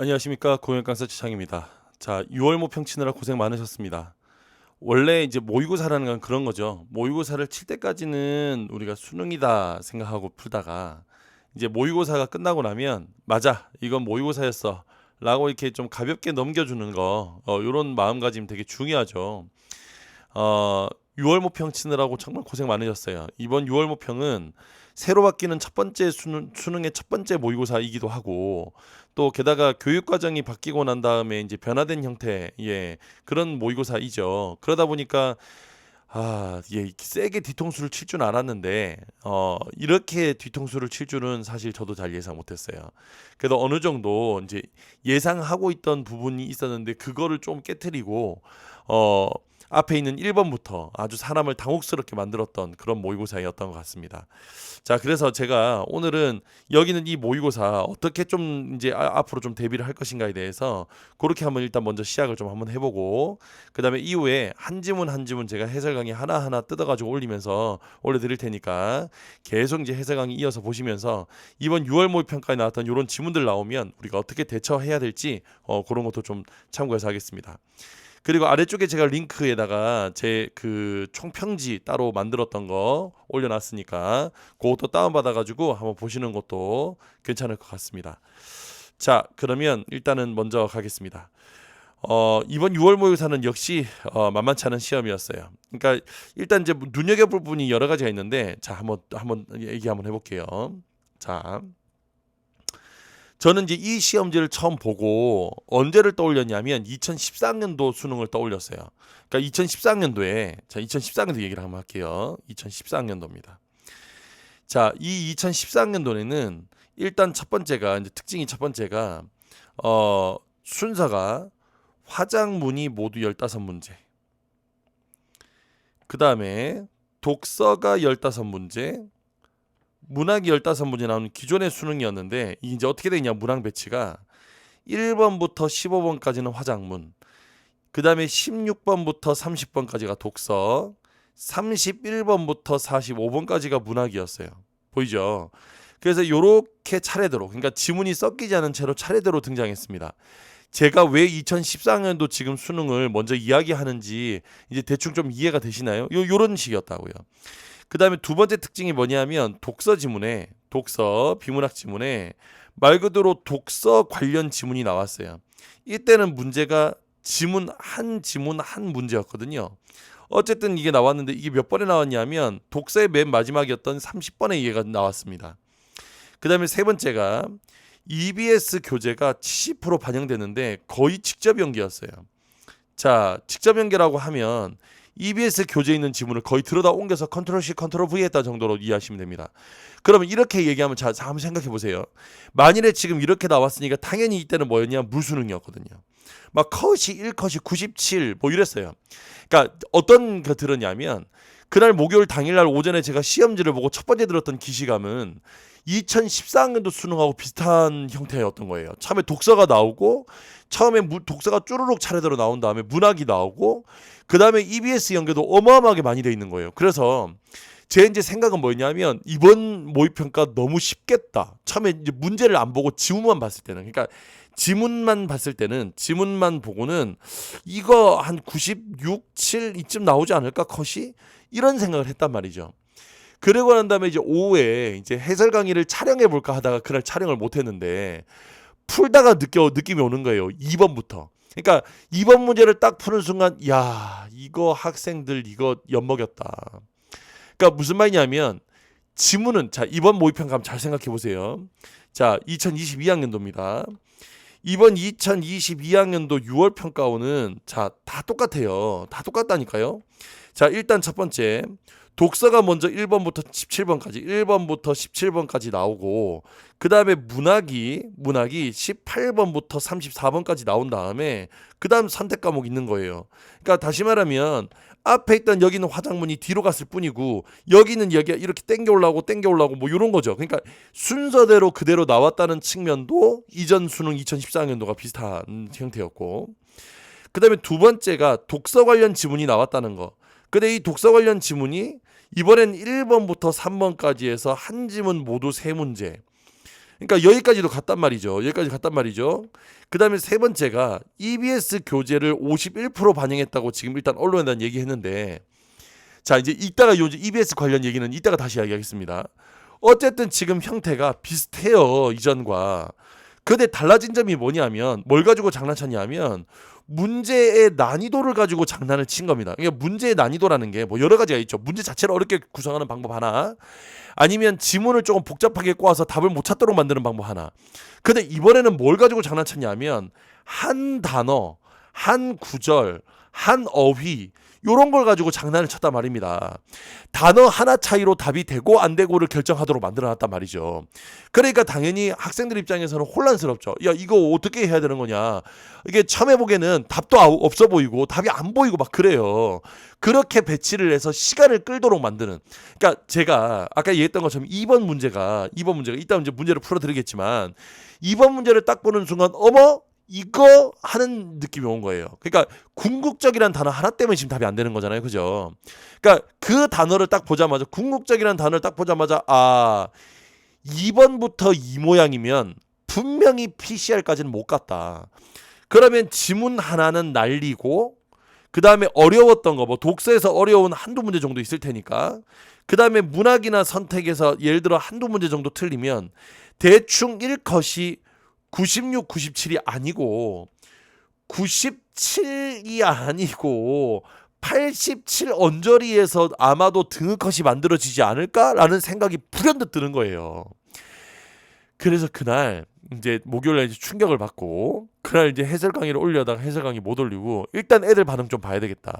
안녕하십니까, 공연 강사 지창입니다. 자, 6월 모평 치느라 고생 많으셨습니다. 원래 이제 모의고사라는 건 그런 거죠. 모의고사를 칠 때까지는 우리가 수능이다 생각하고 풀다가 이제 모의고사가 끝나고 나면 맞아, 이건 모의고사였어 라고 이렇게 좀 가볍게 넘겨주는 거, 이런 마음가짐 되게 중요하죠. 어, 6월 모평 치느라고 정말 고생 많으셨어요. 이번 6월 모평은 새로 바뀌는 첫 번째 수능의 첫 번째 모의고사이기도 하고, 또 게다가 교육 과정이 바뀌고 난 다음에 이제 변화된 형태의 그런 모의고사이죠. 그러다 보니까 예, 세게 뒤통수를 칠 줄 알았는데 이렇게 뒤통수를 칠 줄은 사실 저도 잘 예상 못했어요. 그래도 어느 정도 이제 예상하고 있던 부분이 있었는데 그거를 좀 깨트리고 어 앞에 있는 1번부터 아주 사람을 당혹스럽게 만들었던 그런 모의고사였던 것 같습니다. 자, 그래서 제가 오늘은 여기는 이 모의고사 어떻게 좀 이제 앞으로 좀 대비를 할 것인가에 대해서 그렇게 한번 일단 먼저 시작을 좀 한번 해보고, 그다음에 이후에 한 지문 한 지문 제가 해설 강의 하나하나 뜯어가지고 올리면서 올려드릴 테니까 계속 이제 해설 강의 이어서 보시면서 이번 6월 모의평가에 나왔던 이런 지문들 나오면 우리가 어떻게 대처해야 될지 그런 것도 좀 참고해서 하겠습니다. 그리고 아래쪽에 제가 링크에다가 제 그 총평지 따로 만들었던 거 올려놨으니까 그것도 다운받아가지고 한번 보시는 것도 괜찮을 것 같습니다. 자, 그러면 일단은 먼저 가겠습니다. 이번 6월 모의고사는 역시 만만치 않은 시험이었어요. 그러니까 일단 이제 눈여겨볼 부분이 여러 가지가 있는데, 자, 한번 얘기 한번 해볼게요. 자, 저는 이제 이 시험지를 처음 보고 언제를 떠올렸냐면 2014학년도 수능을 떠올렸어요. 그러니까 2014학년도에, 자, 2014학년도 얘기를 한번 할게요. 2014학년도입니다. 자, 이 2014학년도에는 일단 첫 번째가 이제 특징이 첫 번째가 순서가 화작문이 모두 15문제. 그다음에 독서가 15문제, 문학이 15문제 나오는 기존의 수능이었는데 이제 어떻게 되냐, 문항 배치가 1번부터 15번까지는 화작문, 그 다음에 16번부터 30번까지가 독서, 31번부터 45번까지가 문학이었어요. 보이죠? 그래서 요렇게 차례대로, 그러니까 지문이 섞이지 않은 채로 차례대로 등장했습니다. 제가 왜 2014년도 지금 수능을 먼저 이야기하는지 이제 대충 좀 이해가 되시나요? 요런 식이었다고요. 그 다음에 두 번째 특징이 뭐냐면 독서 지문에, 독서 비문학 지문에 말 그대로 독서 관련 지문이 나왔어요. 이때는 문제가 지문 한 문제였거든요. 어쨌든 이게 나왔는데 이게 몇 번에 나왔냐면 독서의 맨 마지막이었던 30번에 얘가 나왔습니다. 그 다음에 세 번째가 EBS 교재가 70% 반영되는데 거의 직접 연계였어요. 자, 직접 연계라고 하면 EBS 교재에 있는 지문을 거의 들어다 옮겨서 컨트롤 C 컨트롤 V 했다 정도로 이해하시면 됩니다. 그러면 이렇게 얘기하면 자, 한번 생각해 보세요. 만일에 지금 이렇게 나왔으니까 당연히 이때는 뭐였냐, 물수능이었거든요. 막 컷이 1컷이 97 뭐 이랬어요. 그러니까 어떤 거 들었냐면 그날 목요일 당일날 오전에 제가 시험지를 보고 첫 번째 들었던 기시감은 2014학년도 수능하고 비슷한 형태였던 거예요. 처음에 독서가 나오고, 처음에 독서가 쭈루룩 차례대로 나온 다음에 문학이 나오고, 그 다음에 EBS 연계도 어마어마하게 많이 돼 있는 거예요. 그래서 제 이제 생각은 뭐였냐면 이번 모의평가 너무 쉽겠다. 처음에 이제 문제를 안 보고 지문만 봤을 때는, 그러니까 지문만 봤을 때는, 지문만 보고는 이거 한 96, 7 이쯤 나오지 않을까 컷이, 이런 생각을 했단 말이죠. 그러고 난 다음에 이제 오후에 이제 해설 강의를 촬영해 볼까 하다가 그날 촬영을 못 했는데 풀다가 느낌이 오는 거예요. 2번부터. 그러니까 2번 문제를 딱 푸는 순간 야, 이거 학생들 이거 엿먹였다. 그러니까 무슨 말이냐면 지문은, 자, 이번 모의평가 한번 잘 생각해 보세요. 자, 2022학년도입니다. 이번 2022학년도 6월 평가원은 자, 다 똑같아요. 다 똑같다니까요. 자, 일단 첫 번째 독서가 먼저 1번부터 17번까지 1번부터 17번까지 나오고, 그 다음에 문학이 18번부터 34번까지 나온 다음에 그 다음 선택 과목 있는 거예요. 그러니까 다시 말하면 앞에 있던 여기는 화작문이 뒤로 갔을 뿐이고 여기는 여기 이렇게 땡겨 올라오고 뭐 이런 거죠. 그러니까 순서대로 그대로 나왔다는 측면도 이전 수능 2014학년도가 비슷한 형태였고, 그 다음에 두 번째가 독서 관련 지문이 나왔다는 거. 근데 이 독서 관련 지문이 이번엔 1번부터 3번까지 해서 한 지문 모두 3문제. 그러니까 여기까지도 갔단 말이죠. 여기까지 갔단 말이죠. 그 다음에 세 번째가 EBS 교재를 51% 반영했다고 지금 일단 언론에 대한 얘기했는데, 자 이제 이따가 요 EBS 관련 얘기는 이따가 다시 이야기하겠습니다. 어쨌든 지금 형태가 비슷해요, 이전과. 근데 달라진 점이 뭐냐면, 뭘 가지고 장난쳤냐면 문제의 난이도를 가지고 장난을 친 겁니다. 그러니까 문제의 난이도라는 게 뭐 여러 가지가 있죠. 문제 자체를 어렵게 구성하는 방법 하나, 아니면 지문을 조금 복잡하게 꼬아서 답을 못 찾도록 만드는 방법 하나. 근데 이번에는 뭘 가지고 장난쳤냐면 한 단어, 한 구절, 한 어휘, 요런 걸 가지고 장난을 쳤단 말입니다. 단어 하나 차이로 답이 되고 안 되고를 결정하도록 만들어놨단 말이죠. 그러니까 당연히 학생들 입장에서는 혼란스럽죠. 야, 이거 어떻게 해야 되는 거냐. 이게 처음에 보기에는 답도 없어 보이고 답이 안 보이고 막 그래요. 그렇게 배치를 해서 시간을 끌도록 만드는. 그러니까 제가 아까 얘기했던 것처럼 2번 문제가 이따 이제 문제를 풀어드리겠지만 2번 문제를 딱 보는 순간 어머? 이거 하는 느낌이 온 거예요. 그러니까 궁극적이라는 단어 하나 때문에 지금 답이 안 되는 거잖아요. 그죠? 그러니까 그 단어를 딱 보자마자, 궁극적이라는 단어를 딱 보자마자, 아, 2번부터 이 모양이면 분명히 PCR까지는 못 갔다. 그러면 지문 하나는 날리고, 그 다음에 어려웠던 거, 뭐 독서에서 어려운 한두 문제 정도 있을 테니까, 그 다음에 문학이나 선택에서 예를 들어 한두 문제 정도 틀리면 대충 1컷이 96, 97이 아니고 97이 아니고 87 언저리에서 아마도 등급컷이 만들어지지 않을까라는 생각이 불현듯 드는 거예요. 그래서 그날 이제 목요일에 이제 충격을 받고, 그날 이제 해설 강의를 올려다가 해설 강의 못 올리고 일단 애들 반응 좀 봐야 되겠다.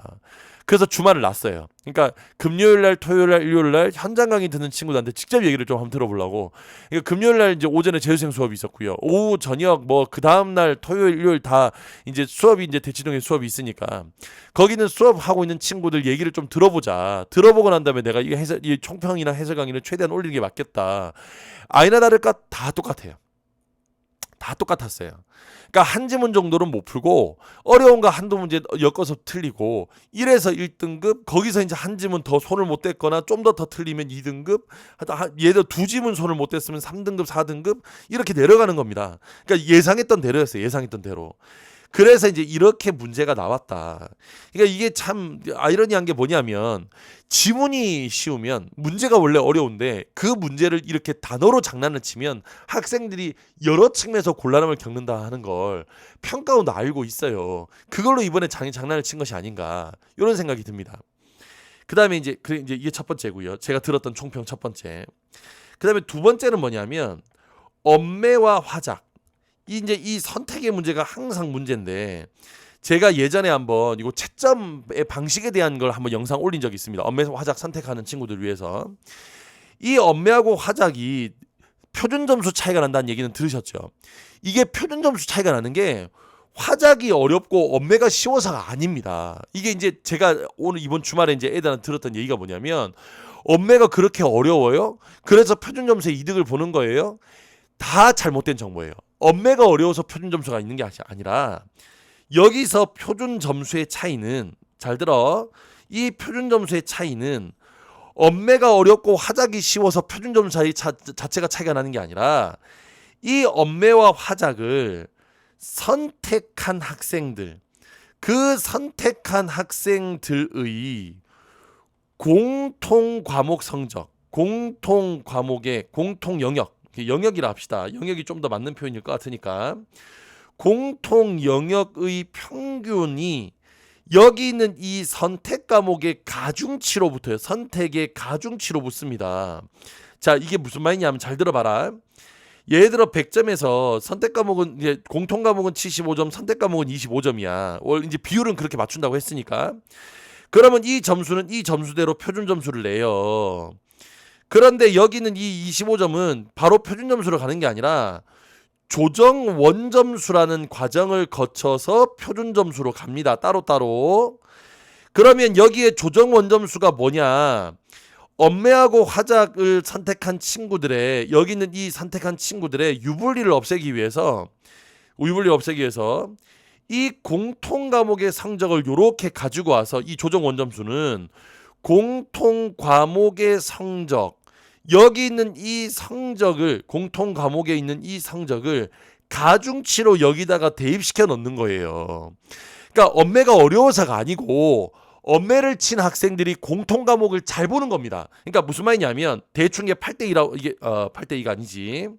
그래서 주말을 놨어요. 그러니까 금요일날, 토요일날, 일요일날 현장 강의 듣는 친구들한테 직접 얘기를 좀 한번 들어보려고. 그러니까 금요일날 이제 오전에 재수생 수업이 있었고요. 오후 저녁 뭐 그 다음날 토요일, 일요일 다 이제 수업이 이제 대치동에 수업이 있으니까 거기는 수업하고 있는 친구들 얘기를 좀 들어보자. 들어보고 난 다음에 내가 이 총평이나 해설 강의를 최대한 올리는 게 맞겠다. 아니나 다를까 다 똑같아요. 다 똑같았어요. 그러니까 한 지문 정도는 못 풀고 어려운 거 한두 문제 엮어서 틀리고 1에서 1등급, 거기서 이제 한 지문 더 손을 못 댔거나 좀 더 틀리면 2등급, 얘들 두 지문 손을 못 댔으면 3등급, 4등급 이렇게 내려가는 겁니다. 그러니까 예상했던 대로였어요. 예상했던 대로. 그래서 이제 이렇게 문제가 나왔다. 그러니까 이게 참 아이러니한 게 뭐냐면, 지문이 쉬우면 문제가 원래 어려운데 그 문제를 이렇게 단어로 장난을 치면 학생들이 여러 측면에서 곤란함을 겪는다 하는 걸 평가원도 알고 있어요. 그걸로 이번에 장난을 친 것이 아닌가, 이런 생각이 듭니다. 그다음에 이제 이게 첫 번째고요. 제가 들었던 총평 첫 번째. 그다음에 두 번째는 뭐냐면 엄매와 화작. 이제 이 선택의 문제가 항상 문제인데, 제가 예전에 한번 이거 채점의 방식에 대한 걸 한번 영상 올린 적이 있습니다. 엄매 화작 선택하는 친구들 위해서. 이 엄매하고 화작이 표준 점수 차이가 난다는 얘기는 들으셨죠? 이게 표준 점수 차이가 나는 게 화작이 어렵고 엄매가 쉬워서가 아닙니다. 이게 이제 제가 오늘 이번 주말에 이제 애들한테 들었던 얘기가 뭐냐면, 엄매가 그렇게 어려워요? 그래서 표준 점수에 이득을 보는 거예요? 다 잘못된 정보예요. 엄매가 어려워서 표준 점수가 있는 게 아니라, 여기서 표준 점수의 차이는, 잘 들어, 이 표준 점수의 차이는 엄매가 어렵고 화작이 쉬워서 표준 점수 자체가 차이가 나는 게 아니라, 이 엄매와 화작을 선택한 학생들, 그 선택한 학생들의 공통 과목 성적, 공통 과목의 공통 영역이라 합시다. 영역이 좀 더 맞는 표현일 것 같으니까, 공통 영역의 평균이 여기 있는 이 선택 과목의 가중치로부터요. 선택의 가중치로 붙습니다. 자, 이게 무슨 말이냐면 잘 들어봐라. 예를 들어 100점에서 선택 과목은 이제 공통 과목은 75점, 선택 과목은 25점이야. 이제 비율은 그렇게 맞춘다고 했으니까. 그러면 이 점수는 이 점수대로 표준 점수를 내요. 그런데 여기는 이 25점은 바로 표준 점수로 가는 게 아니라 조정 원점수라는 과정을 거쳐서 표준 점수로 갑니다. 따로따로. 그러면 여기에 조정 원점수가 뭐냐? 엄매하고 화작을 선택한 친구들의, 여기 있는 이 선택한 친구들의 유불리를 없애기 위해서 이 공통 과목의 성적을 요렇게 가지고 와서, 이 조정 원점수는 공통 과목의 성적, 여기 있는 이 성적을 공통 과목에 있는 이 성적을 가중치로 여기다가 대입시켜 넣는 거예요. 그러니까 엄매가 어려워서가 아니고 엄매를 친 학생들이 공통 과목을 잘 보는 겁니다. 그러니까 무슨 말이냐면 대충 이게 8대 2라고 이게 8대 2가 아니지.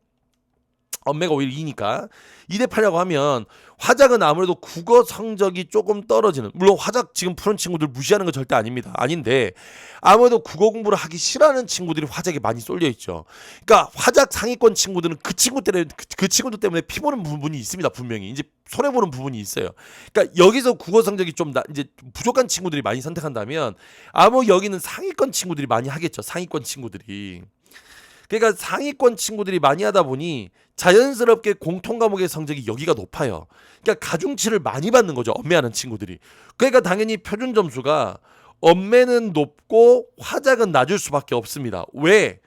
엄매가 오히려 2니까 2대 8이라고 하면 화작은 아무래도 국어 성적이 조금 떨어지는, 물론 화작 지금 푸는 친구들 무시하는 건 절대 아닙니다. 아닌데 아무래도 국어 공부를 하기 싫어하는 친구들이 화작에 많이 쏠려 있죠. 그러니까 화작 상위권 친구들은 그 친구들 때문에 피보는 부분이 있습니다. 분명히 이제 손해 보는 부분이 있어요. 그러니까 여기서 국어 성적이 좀 이제 부족한 친구들이 많이 선택한다면 아무 여기는 상위권 친구들이 많이 하겠죠. 상위권 친구들이. 그러니까 상위권 친구들이 많이 하다 보니 자연스럽게 공통 과목의 성적이 여기가 높아요. 그러니까 가중치를 많이 받는 거죠. 엄매하는 친구들이. 그러니까 당연히 표준 점수가 엄매는 높고 화작은 낮을 수밖에 없습니다. 왜?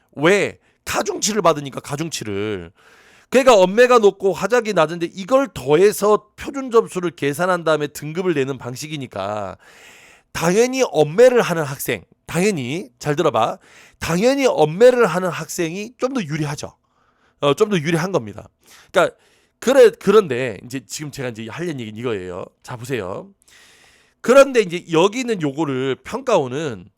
가중치를 받으니까 가중치를. 그러니까 엄매가 높고 화작이 낮은데 이걸 더해서 표준 점수를 계산한 다음에 등급을 내는 방식이니까 당연히 엄매를 하는 학생, 당연히 잘 들어봐. 당연히 엄매를 하는 학생이 좀 더 유리하죠. 좀 더 유리한 겁니다. 그러니까 그런데 이제 지금 제가 이제 하려는 얘기는 이거예요. 자 보세요. 그런데 이제 여기는 요거를 평가원은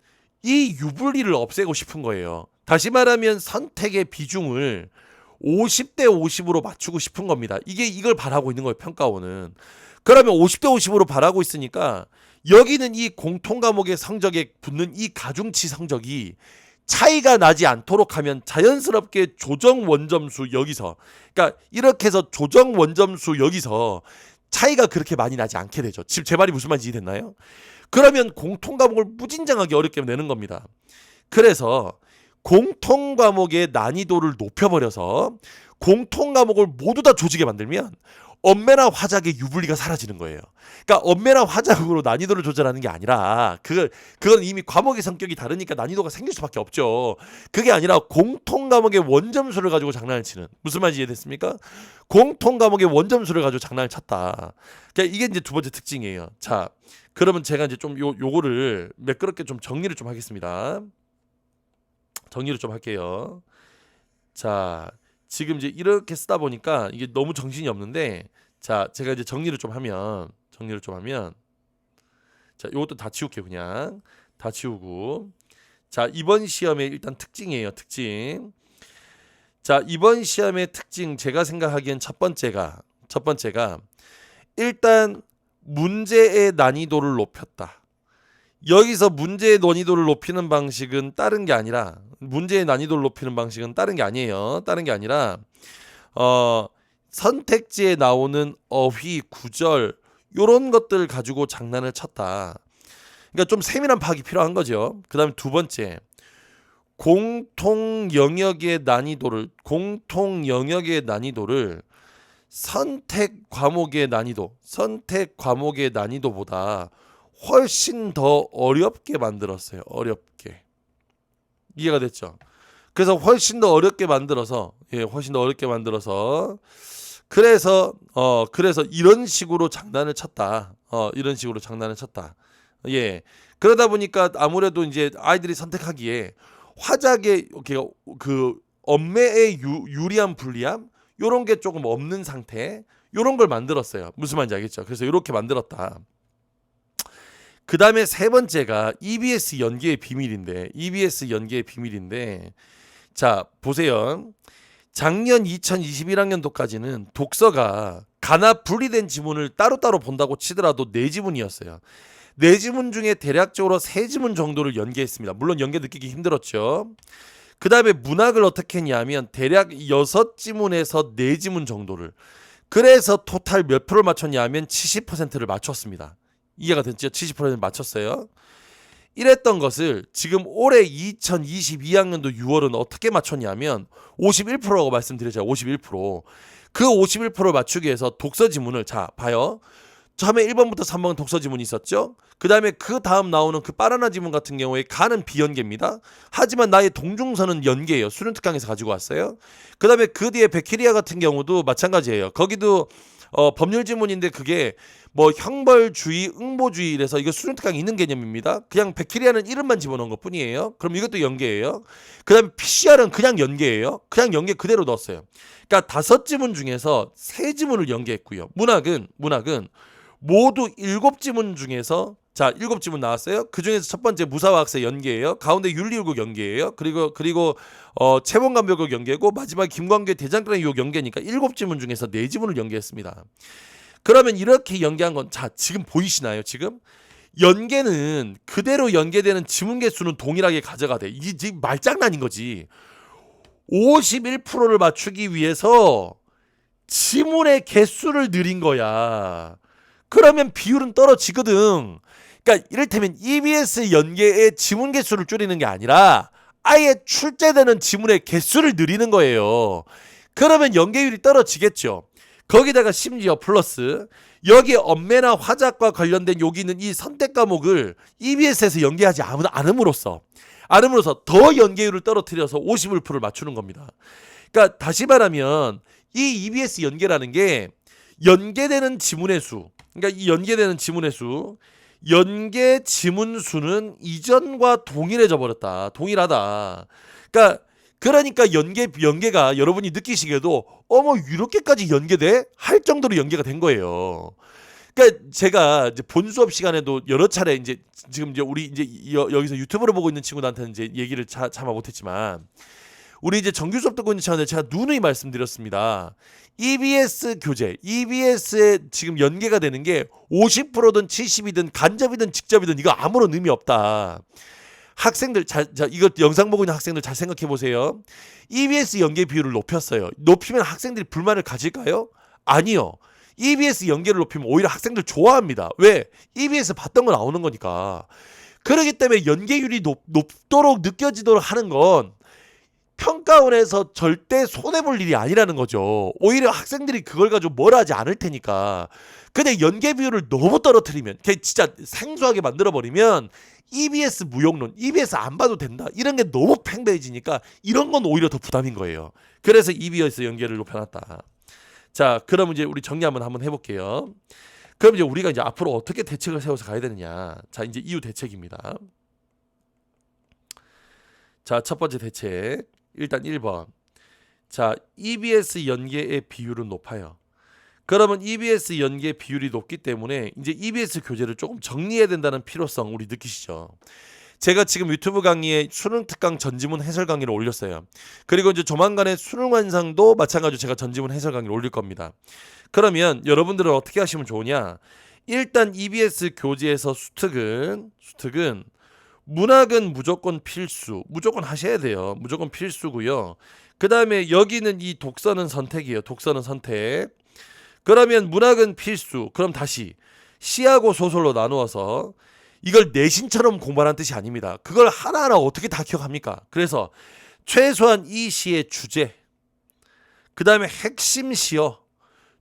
이 유불리를 없애고 싶은 거예요. 다시 말하면 선택의 비중을 50대 50으로 맞추고 싶은 겁니다. 이걸 바라고 있는 거예요, 평가원은. 그러면 50대 50으로 바라고 있으니까 여기는 이 공통 과목의 성적에 붙는 이 가중치 성적이 차이가 나지 않도록 하면 자연스럽게 조정 원점수 여기서, 그러니까 이렇게 해서 조정 원점수 여기서 차이가 그렇게 많이 나지 않게 되죠. 지금 제 말이 무슨 말인지 이해됐나요? 그러면 공통 과목을 무진장하게 어렵게 내는 겁니다. 그래서 공통 과목의 난이도를 높여버려서 공통 과목을 모두 다 조직에 만들면 엄매나 화작의 유불리가 사라지는 거예요. 그러니까 엄매나 화작으로 난이도를 조절하는 게 아니라 그건 이미 과목의 성격이 다르니까 난이도가 생길 수밖에 없죠. 그게 아니라 공통 과목의 원점수를 가지고 장난을 치는, 무슨 말인지 이해됐습니까? 공통 과목의 원점수를 가지고 장난을 쳤다. 그러니까 이게 이제 두 번째 특징이에요. 자, 그러면 제가 이제 좀 요거를 매끄럽게 좀 정리를 좀 하겠습니다. 정리를 좀 할게요. 자, 지금 이제 이렇게 쓰다 보니까 이게 너무 정신이 없는데, 자, 제가 이제 정리를 좀 하면 자, 요것도 다 치울게요. 그냥 다 치우고, 자, 이번 시험의 일단 특징이에요. 특징. 자, 이번 시험의 특징 제가 생각하기엔 첫 번째가 일단 문제의 난이도를 높였다. 여기서 문제의 난이도를 높이는 방식은 다른 게 아니라, 문제의 난이도를 높이는 방식은 다른 게 아니에요. 다른 게 아니라 선택지에 나오는 어휘, 구절 요런 것들 가지고 장난을 쳤다. 그러니까 좀 세밀한 파악이 필요한 거죠. 그다음에 두 번째, 공통 영역의 난이도를 선택 과목의 난이도보다 훨씬 더 어렵게 만들었어요. 어렵게. 이해가 됐죠? 그래서 훨씬 더 어렵게 만들어서 그래서 이런 식으로 장난을 쳤다. 예. 그러다 보니까 아무래도 이제 아이들이 선택하기에 화작의 그 엄매의 유리함, 불리함 요런 게 조금 없는 상태, 요런 걸 만들었어요. 무슨 말인지 알겠죠? 그래서 이렇게 만들었다. 그 다음에 세 번째가 EBS 연계의 비밀인데, 자 보세요. 작년 2021학년도까지는 독서가 간합 분리된 지문을 따로따로 본다고 치더라도 4지문이었어요. 4지문 중에 대략적으로 3지문 정도를 연계했습니다. 물론 연계 느끼기 힘들었죠. 그 다음에 문학을 어떻게 했냐면 대략 6지문에서 4지문 정도를, 그래서 토탈 몇 프로를 맞췄냐면 70%를 맞췄습니다. 이해가 됐죠? 70% 맞췄어요. 이랬던 것을 지금 올해 2022학년도 6월은 어떻게 맞췄냐면 51%라고 말씀드렸잖아요. 51%. 그 51%를 맞추기 위해서 독서 지문을, 자 봐요. 처음에 1번부터 3번 독서 지문이 있었죠. 그 다음에 그 다음 나오는 그 바나나 지문 같은 경우에 가는 비연계입니다. 하지만 나의 동중선은 연계예요. 수능 특강에서 가지고 왔어요. 그 다음에 그 뒤에 베키리아 같은 경우도 마찬가지예요. 거기도 법률 지문인데 그게 뭐 형벌주의, 응보주의 이래서 이거 수능 특강이 있는 개념입니다. 그냥 백키리아는 이름만 집어넣은 것 뿐이에요. 그럼 이것도 연계예요. 그다음에 PCR은 그냥 연계예요. 그냥 연계 그대로 넣었어요. 그러니까 5지문 중에서 3지문을 연계했고요. 문학은 모두 7지문 중에서 자 7지문 나왔어요. 그 중에서 첫 번째 무사와학세 연계예요. 가운데 윤리의혹 연계예요. 그리고 채범감별국 연계고 마지막 김광규의 대장간 의혹 연계니까 7지문 중에서 4지문을 연계했습니다. 그러면 이렇게 연계한 건 자 지금 보이시나요? 지금 연계는 그대로 연계되는 지문 개수는 동일하게 가져가되 이게 지금 말장난인 거지. 51%를 맞추기 위해서 지문의 개수를 늘린 거야. 그러면 비율은 떨어지거든. 그러니까 이를테면 EBS 연계의 지문 개수를 줄이는 게 아니라 아예 출제되는 지문의 개수를 늘리는 거예요. 그러면 연계율이 떨어지겠죠. 거기다가 심지어 플러스 여기 엄매나 화작과 관련된 여기 있는 이 선택 과목을 EBS에서 연계하지 않음으로써 더 연계율을 떨어뜨려서 51%를 맞추는 겁니다. 그러니까 다시 말하면 이 EBS 연계라는 게 연계되는 지문의 수, 그러니까 이 연계되는 지문의 수, 연계 지문 수는 이전과 동일해져 버렸다. 동일하다. 그러니까 연계가 여러분이 느끼시기에도 어머 이렇게까지 연계돼? 할 정도로 연계가 된 거예요. 그러니까 제가 이제 본 수업 시간에도 여러 차례 이제 지금 이제 우리 이제 여기서 유튜브를 보고 있는 친구들한테는 이제 얘기를 차마 못했지만 우리 이제 정규 수업 듣고 있는 친구들 제가 누누이 말씀드렸습니다. EBS 교재, EBS에 지금 연계가 되는 게 50%든 70이든 간접이든 직접이든 이거 아무런 의미 없다. 학생들 이거 영상 보고 있는 학생들 잘 생각해 보세요. EBS 연계 비율을 높였어요. 높이면 학생들이 불만을 가질까요? 아니요. EBS 연계를 높이면 오히려 학생들 좋아합니다. 왜? EBS 봤던 거 나오는 거니까. 그렇기 때문에 연계율이 높도록 느껴지도록 하는 건 평가원에서 절대 손해볼 일이 아니라는 거죠. 오히려 학생들이 그걸 가지고 뭐라 하지 않을 테니까. 근데 연계 비율을 너무 떨어뜨리면 진짜 생소하게 만들어버리면 EBS 무용론, EBS 안 봐도 된다 이런 게 너무 팽배해지니까 이런 건 오히려 더 부담인 거예요. 그래서 EBS 연계를 높여놨다. 자, 그럼 이제 우리 정리 한번 해볼게요. 그럼 이제 우리가 이제 앞으로 어떻게 대책을 세워서 가야 되느냐. 자, 이제 이후 대책입니다. 자, 첫 번째 대책. 일단 1번. 자, EBS 연계의 비율은 높아요. 그러면 EBS 연계 비율이 높기 때문에 이제 EBS 교재를 조금 정리해야 된다는 필요성 우리 느끼시죠? 제가 지금 유튜브 강의에 수능 특강 전지문 해설 강의를 올렸어요. 그리고 이제 조만간에 수능 완성도 마찬가지로 제가 전지문 해설 강의를 올릴 겁니다. 그러면 여러분들은 어떻게 하시면 좋으냐? 일단 EBS 교재에서 수특은 문학은 무조건 필수, 무조건 하셔야 돼요. 무조건 필수고요. 그 다음에 여기는 이 독서는 선택이에요. 독서는 선택. 그러면 문학은 필수. 그럼 다시 시하고 소설로 나누어서 이걸 내신처럼 공부하는 뜻이 아닙니다. 그걸 하나하나 어떻게 다 기억합니까? 그래서 최소한 이 시의 주제, 그 다음에 핵심 시어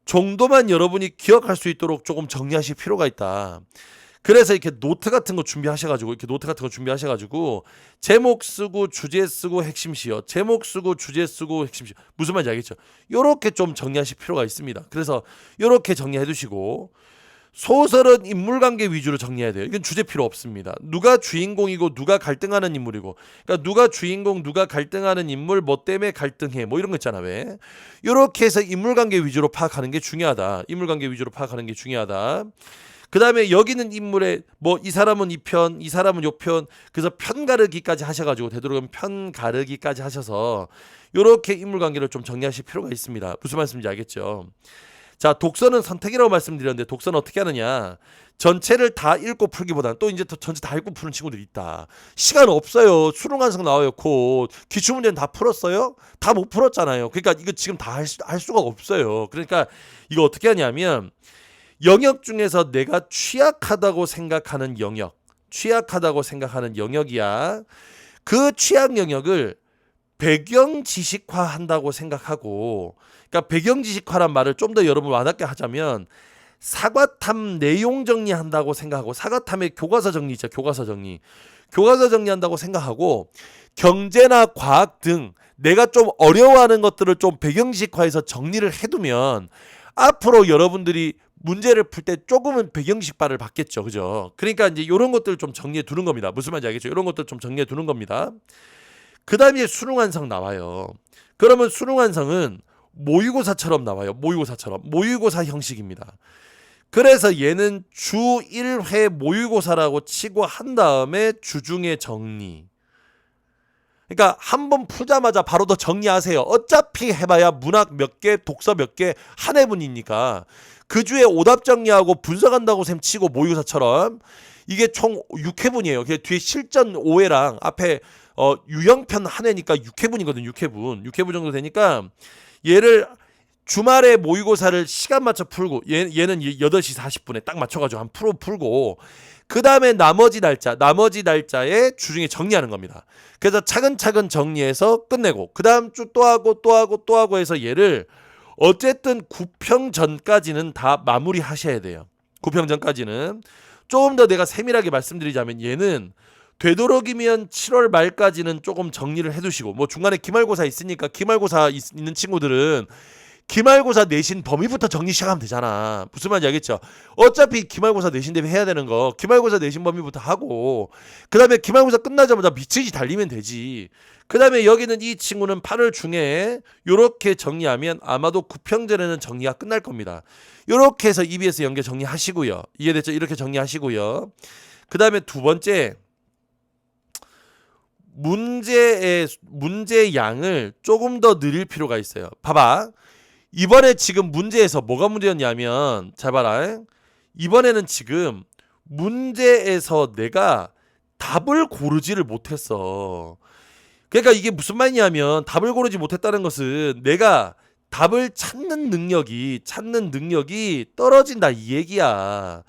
정도만 여러분이 기억할 수 있도록 조금 정리하실 필요가 있다. 그래서 이렇게 노트 같은 거 준비하셔가지고 제목 쓰고 주제 쓰고 핵심 시어, 제목 쓰고 주제 쓰고 핵심 시어, 무슨 말인지 알겠죠? 요렇게 좀 정리하실 필요가 있습니다. 그래서 요렇게 정리해 두시고, 소설은 인물관계 위주로 정리해야 돼요. 이건 주제 필요 없습니다. 누가 주인공이고 누가 갈등하는 인물이고, 그러니까 누가 주인공, 누가 갈등하는 인물, 뭐 때문에 갈등해, 뭐 이런 거 있잖아. 왜? 요렇게 해서 인물관계 위주로 파악하는 게 중요하다. 그 다음에 여기는 인물의 뭐 이 사람은 이 편, 이 사람은 요 편, 그래서 편 가르기까지 하셔가지고 되도록이면 편 가르기까지 하셔서 요렇게 인물관계를 좀 정리하실 필요가 있습니다. 무슨 말씀인지 알겠죠? 자, 독서는 선택이라고 말씀드렸는데 독서는 어떻게 하느냐? 전체를 다 읽고 풀기보다는 또 이제 전체 다 읽고 푸는 친구들이 있다. 시간 없어요. 수능 완성 나와요. 곧 기출문제는 다 풀었어요? 다 못 풀었잖아요. 그러니까 이거 지금 다 할 수가 없어요. 그러니까 이거 어떻게 하냐면 영역 중에서 내가 취약하다고 생각하는 영역이야. 그 취약 영역을 배경 지식화 한다고 생각하고, 그러니까 배경 지식화란 말을 좀 더 여러분 와닿게 하자면 사과탐 내용 정리한다고 생각하고, 사과탐의 교과서 정리 있죠. 교과서 정리한다고 생각하고, 경제나 과학 등 내가 좀 어려워하는 것들을 좀 배경 지식화해서 정리를 해두면 앞으로 여러분들이 문제를 풀 때 조금은 배경식발을 받겠죠. 그죠? 그러니까 이제 이런 것들을 좀 정리해 두는 겁니다. 무슨 말인지 알겠죠? 이런 것들 좀 정리해 두는 겁니다. 그 다음에 수능 완성 나와요. 그러면 수능 완성은 모의고사처럼 나와요. 모의고사처럼. 모의고사 형식입니다. 그래서 얘는 주 1회 모의고사라고 치고 한 다음에 주중에 정리. 그러니까 한 번 풀자마자 바로 더 정리하세요. 어차피 해봐야 문학 몇 개, 독서 몇 개, 한 해분이니까 그 주에 오답 정리하고 분석한다고 셈 치고 모의고사처럼 이게 총 6회분이에요. 뒤에 실전 5회랑 앞에 유형편 한 회니까 6회분이거든. 6회분 정도 되니까 얘를 주말에 모의고사를 시간 맞춰 풀고 얘는 8시 40분에 딱 맞춰가지고 한 프로 풀고 그 다음에 나머지 날짜에 주중에 정리하는 겁니다. 그래서 차근차근 정리해서 끝내고 그 다음 주 또 하고 해서 얘를 어쨌든 9평 전까지는 다 마무리 하셔야 돼요. 9평 전까지는. 조금 더 내가 세밀하게 말씀드리자면 얘는 되도록이면 7월 말까지는 조금 정리를 해두시고 뭐 중간에 기말고사 있으니까 기말고사 있는 친구들은 기말고사 내신 범위부터 정리 시작하면 되잖아. 무슨 말인지 알겠죠? 어차피 기말고사 내신 대비 해야 되는 거 기말고사 내신 범위부터 하고 그 다음에 기말고사 끝나자마자 미치지 달리면 되지. 그 다음에 여기는 이 친구는 8월 중에 요렇게 정리하면 아마도 9평전에는 정리가 끝날 겁니다. 요렇게 해서 EBS 연계 정리하시고요. 이해됐죠? 이렇게 정리하시고요. 그 다음에 두 번째 문제 양을 조금 더 늘릴 필요가 있어요. 봐봐. 이번에 지금 문제에서 뭐가 문제였냐면 잘 봐라. 이번에는 지금 문제에서 내가 답을 고르지를 못했어. 그러니까 이게 무슨 말이냐면 답을 고르지 못했다는 것은 내가 답을 찾는 능력이 떨어진다 이 얘기야.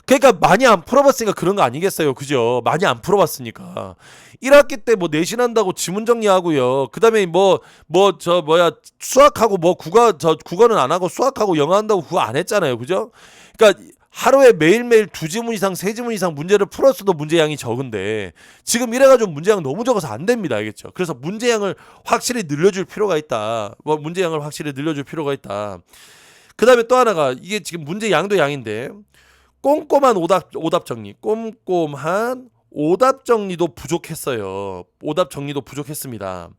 그러니까 많이 안 풀어봤으니까 그런 거 아니겠어요. 그죠? 많이 안 풀어봤으니까. 1학기 때 뭐 내신한다고 지문 정리하고요. 그 다음에 수학하고 국어는 안 하고 수학하고 영어 한다고 그거 안 했잖아요. 그죠? 그러니까 하루에 매일매일 2지문 이상, 3지문 이상 문제를 풀었어도 문제양이 적은데 지금 이래가지고 문제양 너무 적어서 안 됩니다. 알겠죠? 그래서 문제양을 확실히 늘려줄 필요가 있다. 문제양을 확실히 늘려줄 필요가 있다. 그 다음에 또 하나가 이게 지금 문제양도 양인데 꼼꼼한 오답 정리, 꼼꼼한 오답 정리도 부족했어요. 오답 정리도 부족했습니다.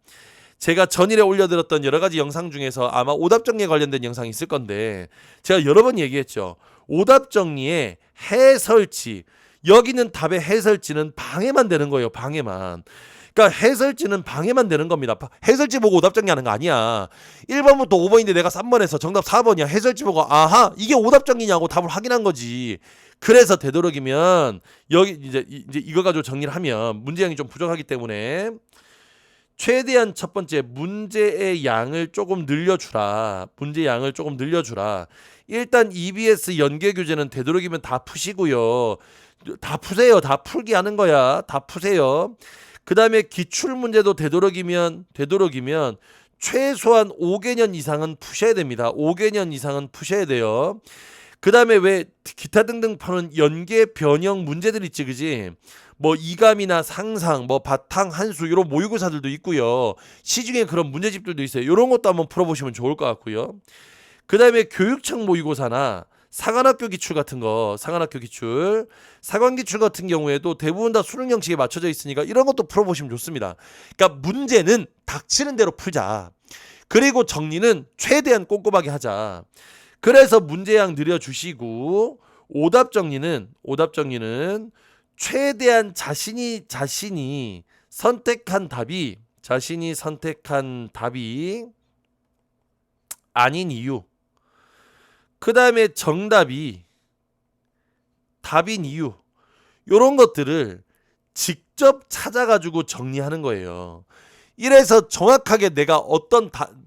제가 전일에 올려드렸던 여러 가지 영상 중에서 아마 오답 정리에 관련된 영상이 있을 건데 제가 여러 번 얘기했죠. 오답 정리의 해설지, 여기는 답의 해설지는 방해만 되는 거예요. 방해만. 그러니까 해설지는 방해만 되는 겁니다. 해설지 보고 오답 정리하는 거 아니야. 1번부터 5번인데 내가 3번에서 정답 4번이야. 해설지 보고 아하 이게 오답 정리냐고 답을 확인한 거지. 그래서 되도록이면 여기 이제 이거 가지고 정리를 하면 문제량이 좀 부족하기 때문에 최대한 첫 번째 문제의 양을 조금 늘려주라. 문제 양을 조금 늘려주라. 일단 EBS 연계 교재는 되도록이면 다 푸시고요. 다 푸세요. 다 풀기 하는 거야. 다 푸세요. 그 다음에 기출 문제도 되도록이면 최소한 5개년 이상은 푸셔야 됩니다. 5개년 이상은 푸셔야 돼요. 그 다음에 왜 기타 등등 푸는 연계 변형 문제들 있지, 그지? 뭐 이감이나 상상, 뭐 바탕, 한수 이런 모의고사들도 있고요. 시중에 그런 문제집들도 있어요. 이런 것도 한번 풀어보시면 좋을 것 같고요. 그 다음에 교육청 모의고사나 사관학교 기출 같은 거, 사관학교 기출, 사관 기출 같은 경우에도 대부분 다 수능 형식에 맞춰져 있으니까 이런 것도 풀어보시면 좋습니다. 그러니까 문제는 닥치는 대로 풀자. 그리고 정리는 최대한 꼼꼼하게 하자. 그래서 문제양 늘려주시고 오답 정리는 최대한 자신이 선택한 답이 아닌 이유. 그 다음에 정답이 답인 이유. 요런 것들을 직접 찾아가지고 정리하는 거예요. 이래서 정확하게 내가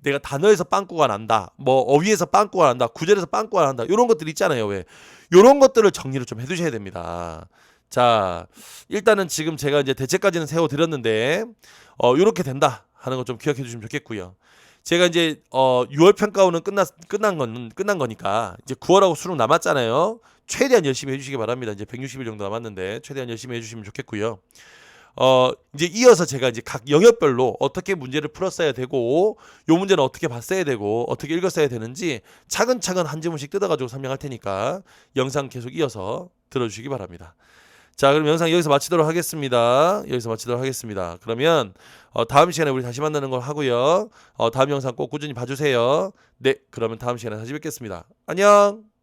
내가 단어에서 빵꾸가 난다. 뭐 어휘에서 빵꾸가 난다. 구절에서 빵꾸가 난다. 요런 것들 있잖아요. 왜? 요런 것들을 정리를 좀 해두셔야 됩니다. 자, 일단은 지금 제가 이제 대책까지는 세워드렸는데 요렇게 된다 하는 거 좀 기억해 주시면 좋겠고요. 제가 이제 6월 평가원은 끝난 거니까 이제 9월하고 수능 남았잖아요. 최대한 열심히 해주시기 바랍니다. 이제 160일 정도 남았는데 최대한 열심히 해주시면 좋겠고요. 이제 이어서 제가 이제 각 영역별로 어떻게 문제를 풀었어야 되고 요 문제는 어떻게 봤어야 되고 어떻게 읽었어야 되는지 차근차근 한 지문씩 뜯어가지고 설명할 테니까 영상 계속 이어서 들어주시기 바랍니다. 자, 그럼 영상 여기서 마치도록 하겠습니다. 그러면 다음 시간에 우리 다시 만나는 걸 하고요. 다음 영상 꼭 꾸준히 봐주세요. 네, 그러면 다음 시간에 다시 뵙겠습니다. 안녕.